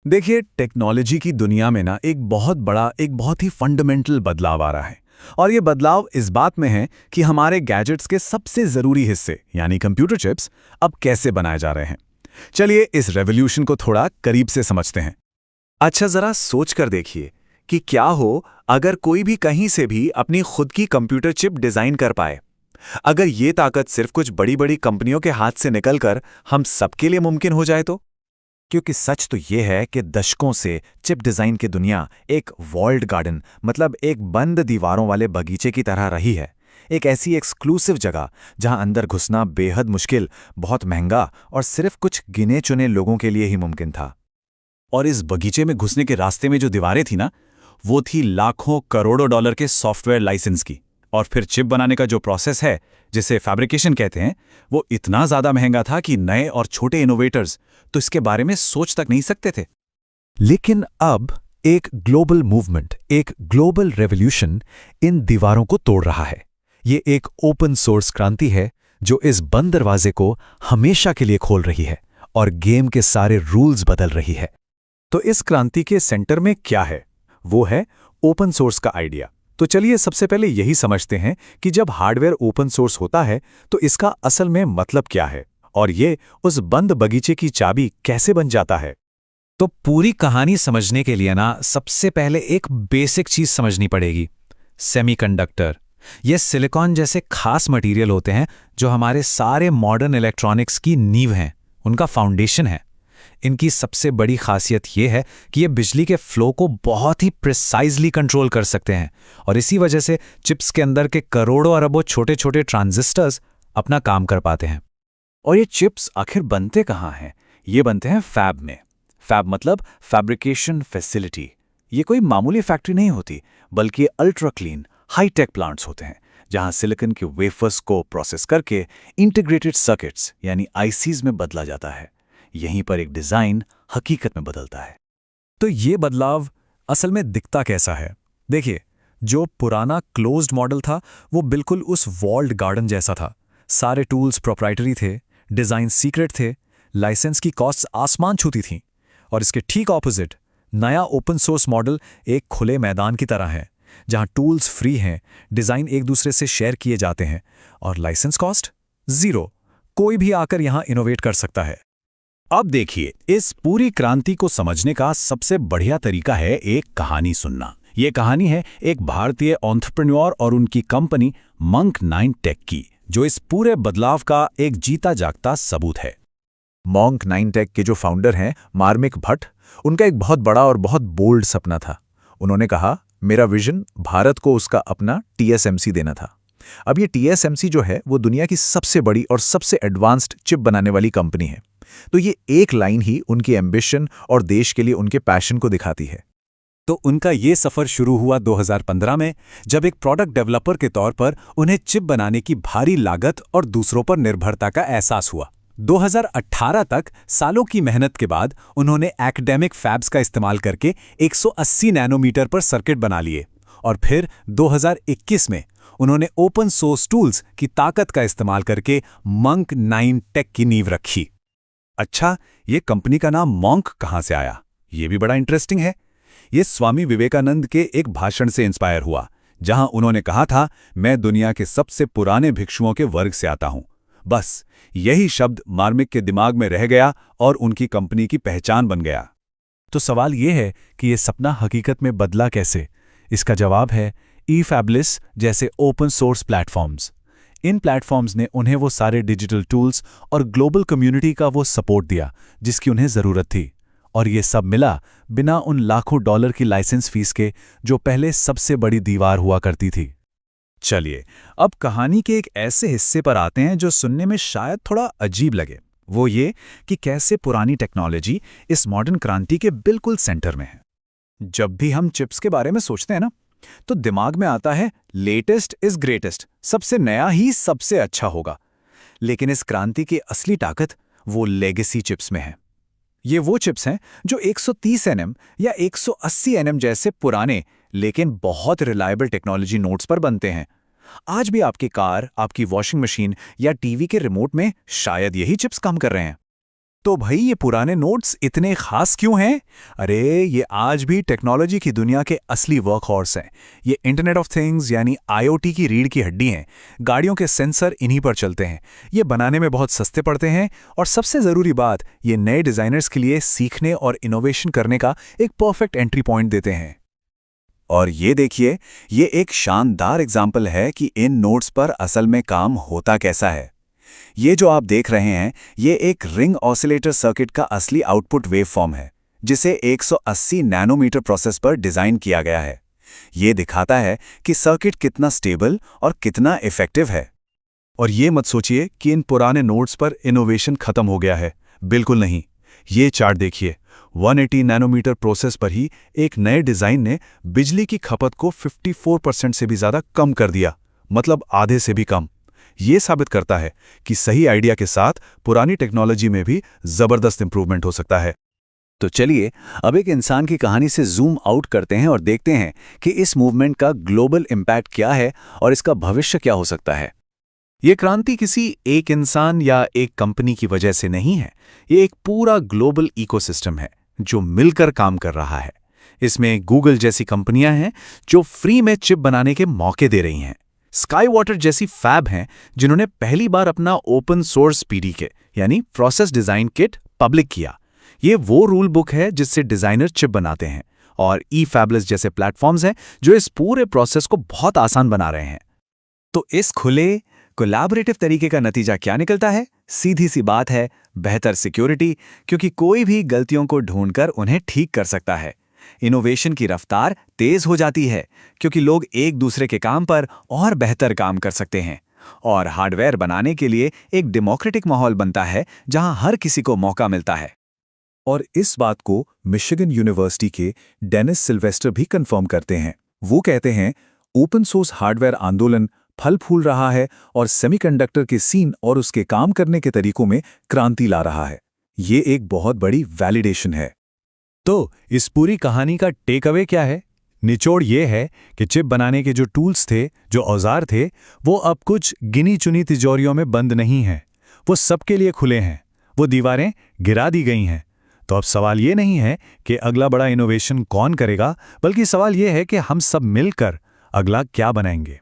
देखिए, टेक्नोलॉजी की दुनिया में ना एक बहुत ही फंडामेंटल बदलाव आ रहा है। और ये बदलाव इस बात में है कि हमारे गैजेट्स के सबसे ज़रूरी हिस्से यानी कंप्यूटर चिप्स अब कैसे बनाए जा रहे हैं। चलिए इस रेवोल्यूशन को थोड़ा करीब से समझते हैं। अच्छा, ज़रा सोच कर देखिए कि क्या हो अगर कोई भी कहीं से भी अपनी खुद की कंप्यूटर चिप डिज़ाइन कर पाए। अगर ये ताकत सिर्फ कुछ बड़ी बड़ी कंपनियों के हाथ से निकलकर हम सबके लिए मुमकिन हो जाए तो। क्योंकि सच तो ये है कि दशकों से चिप डिज़ाइन की दुनिया एक वॉल्ड गार्डन मतलब एक बंद दीवारों वाले बगीचे की तरह रही है। एक ऐसी एक्सक्लूसिव जगह जहां अंदर घुसना बेहद मुश्किल, बहुत महंगा और सिर्फ कुछ गिने चुने लोगों के लिए ही मुमकिन था। और इस बगीचे में घुसने के रास्ते में जो दीवारें थी ना, वो थी लाखों करोड़ों डॉलर के सॉफ्टवेयर लाइसेंस की। और फिर चिप बनाने का जो प्रोसेस है, जिसे फैब्रिकेशन कहते हैं, वो इतना ज़्यादा महंगा था कि नए और छोटे इनोवेटर्स तो इसके बारे में सोच तक नहीं सकते थे। लेकिन अब एक ग्लोबल मूवमेंट, एक ग्लोबल रेवोल्यूशन इन दीवारों को तोड़ रहा है। ये एक ओपन सोर्स क्रांति है जो इस बंद दरवाजे को हमेशा के लिए खोल रही है और गेम के सारे रूल्स बदल रही है। तो इस क्रांति के सेंटर में क्या है? वो है ओपन सोर्स का आइडिया। तो चलिए सबसे पहले यही समझते हैं कि जब हार्डवेयर ओपन सोर्स होता है तो इसका असल में मतलब क्या है और ये उस बंद बगीचे की चाबी कैसे बन जाता है। तो पूरी कहानी समझने के लिए ना सबसे पहले एक बेसिक चीज समझनी पड़ेगी, सेमीकंडक्टर। ये सिलिकॉन जैसे खास मटेरियल होते हैं जो हमारे सारे मॉडर्न इलेक्ट्रॉनिक्स की नींव हैं, उनका फाउंडेशन है। इनकी सबसे बड़ी खासियत यह है कि ये बिजली के फ्लो को बहुत ही प्रिसाइजली कंट्रोल कर सकते हैं और इसी वजह से चिप्स के अंदर के करोड़ों अरबों छोटे छोटे ट्रांजिस्टर्स अपना काम कर पाते हैं। और ये चिप्स आखिर बनते कहाँ हैं? ये बनते हैं फैब में। फैब मतलब फैब्रिकेशन फैसिलिटी। ये कोई मामूली फैक्ट्री नहीं होती, बल्कि ultra clean high tech plants होते हैं जहां सिलिकॉन के वेफर्स को प्रोसेस करके इंटीग्रेटेड सर्किट्स यानी आईसीज में बदला जाता है। यहीं पर एक डिजाइन हकीकत में बदलता है। तो ये बदलाव असल में दिखता कैसा है? देखिए, जो पुराना क्लोज्ड मॉडल था वो बिल्कुल उस वॉल्ड गार्डन जैसा था। सारे टूल्स प्रोप्राइटरी थे, डिजाइन सीक्रेट थे, लाइसेंस की कॉस्ट्स आसमान छूती थीं। और इसके ठीक ऑपोजिट नया ओपन सोर्स मॉडल एक खुले मैदान की तरह है जहां टूल्स फ्री हैं, डिजाइन एक दूसरे से शेयर किए जाते हैं और लाइसेंस कॉस्ट जीरो। कोई भी आकर यहां इनोवेट कर सकता है। अब देखिए, इस पूरी क्रांति को समझने का सबसे बढ़िया तरीका है एक कहानी सुनना। ये कहानी है एक भारतीय एंटरप्रेन्योर और उनकी कंपनी मंक 9 टेक की, जो इस पूरे बदलाव का एक जीता जागता सबूत है। मंक 9 टेक के जो फाउंडर हैं मार्मिक भट्ट, उनका एक बहुत बड़ा और बहुत बोल्ड सपना था। उन्होंने कहा, मेरा विजन भारत को उसका अपना टीएसएमसी देना था। अब ये टीएसएमसी जो है वो दुनिया की सबसे बड़ी और सबसे एडवांस्ड चिप बनाने वाली कंपनी है। तो ये एक लाइन ही उनकी एम्बिशन और देश के लिए उनके पैशन को दिखाती है। तो उनका ये सफ़र शुरू हुआ 2015 में, जब एक प्रोडक्ट डेवलपर के तौर पर उन्हें चिप बनाने की भारी लागत और दूसरों पर निर्भरता का एहसास हुआ। 2018 तक सालों की मेहनत के बाद उन्होंने एकेडमिक फैब्स का इस्तेमाल करके 180 नैनोमीटर पर सर्किट बना लिए और फिर 2021 में उन्होंने ओपन सोर्स टूल्स की ताकत का इस्तेमाल करके मंक 9 टेक की नींव रखी। अच्छा, ये कंपनी का नाम मंक कहाँ से आया? ये भी बड़ा इंटरेस्टिंग है। ये स्वामी विवेकानंद के एक भाषण से इंस्पायर हुआ, जहां उन्होंने कहा था, मैं दुनिया के सबसे पुराने भिक्षुओं के वर्ग से आता हूं। बस यही शब्द मार्मिक के दिमाग में रह गया और उनकी कंपनी की पहचान बन गया। तो सवाल यह है कि ये सपना हकीकत में बदला कैसे? इसका जवाब है ई-फैबलेस जैसे ओपन सोर्स प्लेटफॉर्म्स। इन प्लेटफॉर्म्स ने उन्हें वो सारे डिजिटल टूल्स और ग्लोबल कम्युनिटी का वो सपोर्ट दिया जिसकी उन्हें ज़रूरत थी। और ये सब मिला बिना उन लाखों डॉलर की लाइसेंस फीस के जो पहले सबसे बड़ी दीवार हुआ करती थी। चलिए, अब कहानी के एक ऐसे हिस्से पर आते हैं जो सुनने में शायद थोड़ा अजीब लगे। वो ये कि कैसे पुरानी टेक्नोलॉजी इस मॉडर्न क्रांति के बिल्कुल सेंटर में है। जब भी हम चिप्स के बारे में सोचते हैं ना, तो दिमाग में आता है लेटेस्ट इज ग्रेटेस्ट, सबसे नया ही सबसे अच्छा होगा। लेकिन इस क्रांति की असली ताकत वो लेगेसी चिप्स में है। ये वो चिप्स हैं जो 130 nm या 180 nm जैसे पुराने लेकिन बहुत रिलायबल टेक्नोलॉजी नोड्स पर बनते हैं। आज भी आपकी कार, आपकी वॉशिंग मशीन या टीवी के रिमोट में शायद यही चिप्स काम कर रहे हैं। तो भाई ये पुराने नोट्स इतने खास क्यों हैं? अरे ये आज भी टेक्नोलॉजी की दुनिया के असली वर्कहॉर्स हैं। ये इंटरनेट ऑफ थिंग्स यानी आईओटी की रीढ़ की हड्डी हैं। गाड़ियों के सेंसर इन्हीं पर चलते हैं। ये बनाने में बहुत सस्ते पड़ते हैं और सबसे ज़रूरी बात, ये नए डिज़ाइनर्स के लिए सीखने और इनोवेशन करने का एक परफेक्ट एंट्री पॉइंट देते हैं। और ये देखिए, ये एक शानदार एग्जाम्पल है कि इन नोट्स पर असल में काम होता कैसा है। ये जो आप देख रहे हैं, ये एक रिंग ऑसिलेटर सर्किट का असली आउटपुट वेवफॉर्म है, जिसे 180 नैनोमीटर प्रोसेस पर डिज़ाइन किया गया है। ये दिखाता है कि सर्किट कितना स्टेबल और कितना इफेक्टिव है। और ये मत सोचिए कि इन पुराने नोट्स पर इनोवेशन खत्म हो गया है, बिल्कुल नहीं। ये चार्ट देखिए, 180 नैनोमीटर प्रोसेस पर ही एक नए डिज़ाइन ने बिजली की खपत को 54% से भी ज़्यादा कम कर दिया, मतलब आधे से भी कम। ये साबित करता है कि सही आइडिया के साथ पुरानी टेक्नोलॉजी में भी जबरदस्त इंप्रूवमेंट हो सकता है। तो चलिए अब एक इंसान की कहानी से जूम आउट करते हैं और देखते हैं कि इस मूवमेंट का ग्लोबल इम्पैक्ट क्या है और इसका भविष्य क्या हो सकता है। ये क्रांति किसी एक इंसान या एक कंपनी की वजह से नहीं है। ये एक पूरा ग्लोबल इकोसिस्टम है जो मिलकर काम कर रहा है। इसमें गूगल जैसी कंपनियां हैं जो फ्री में चिप बनाने के मौके दे रही हैं। स्काई वाटर जैसी फैब हैं जिन्होंने पहली बार अपना ओपन सोर्स पीडीके यानी प्रोसेस डिजाइन किट पब्लिक किया। ये वो रूल बुक है जिससे डिजाइनर चिप बनाते हैं। और ई-फैबलेस जैसे प्लेटफॉर्म्स हैं जो इस पूरे प्रोसेस को बहुत आसान बना रहे हैं। तो इस खुले कोलैबोरेटिव तरीके का नतीजा क्या निकलता है? सीधी सी बात है, बेहतर सिक्योरिटी, क्योंकि कोई भी गलतियों को ढूंढकर उन्हें ठीक कर सकता है। इनोवेशन की रफ्तार तेज हो जाती है क्योंकि लोग एक दूसरे के काम पर और बेहतर काम कर सकते हैं। और हार्डवेयर बनाने के लिए एक डेमोक्रेटिक माहौल बनता है जहां हर किसी को मौका मिलता है। और इस बात को मिशिगन यूनिवर्सिटी के डेनिस सिल्वेस्टर भी कंफर्म करते हैं। वो कहते हैं, ओपन सोर्स हार्डवेयर आंदोलन फल फूल रहा है और सेमीकंडक्टर के सीन और उसके काम करने के तरीकों में क्रांति ला रहा है। ये एक बहुत बड़ी वैलिडेशन है। तो इस पूरी कहानी का टेक अवे क्या है? निचोड़ ये है कि चिप बनाने के जो टूल्स थे, जो औजार थे, वो अब कुछ गिनी चुनी तिजोरियों में बंद नहीं हैं। वो सबके लिए खुले हैं। वो दीवारें गिरा दी गई हैं। तो अब सवाल ये नहीं है कि अगला बड़ा इनोवेशन कौन करेगा, बल्कि सवाल ये है कि हम सब मिलकर अगला क्या बनाएंगे।